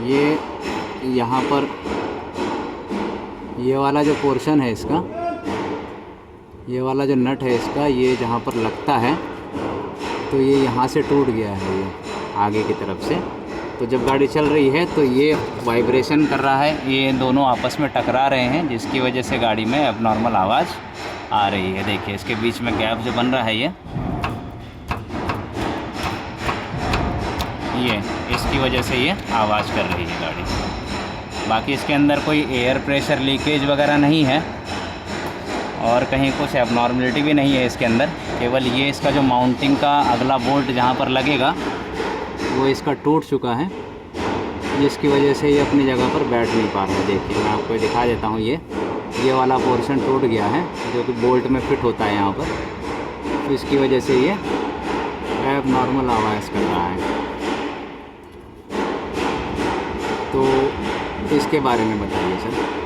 ये यहाँ पर ये वाला जो पोर्शन है इसका, ये वाला जो नट है इसका, ये जहाँ पर लगता है तो ये यहाँ से टूट गया है ये आगे की तरफ से। तो जब गाड़ी चल रही है तो ये वाइब्रेशन कर रहा है, ये दोनों आपस में टकरा रहे हैं, जिसकी वजह से गाड़ी में अब नॉर्मल आवाज़ आ रही है। देखिए इसके बीच में गैप जो बन रहा है ये इसकी वजह से ये आवाज़ कर रही है गाड़ी। बाकी इसके अंदर कोई एयर प्रेशर लीकेज वगैरह नहीं है और कहीं कुछ एबनॉर्मलिटी भी नहीं है इसके अंदर। केवल ये इसका जो माउंटिंग का अगला बोल्ट जहाँ पर लगेगा वो इसका टूट चुका है, जिसकी वजह से ये अपनी जगह पर बैठ नहीं पा रहा है। देखिए मैं आपको दिखा देता हूँ, ये वाला पोर्शन टूट गया है जो कि बोल्ट में फिट होता है यहाँ पर, तो इसकी वजह से ये एबनॉर्मल आवाज़ कर रहा है। तो इसके बारे में बताइए सर।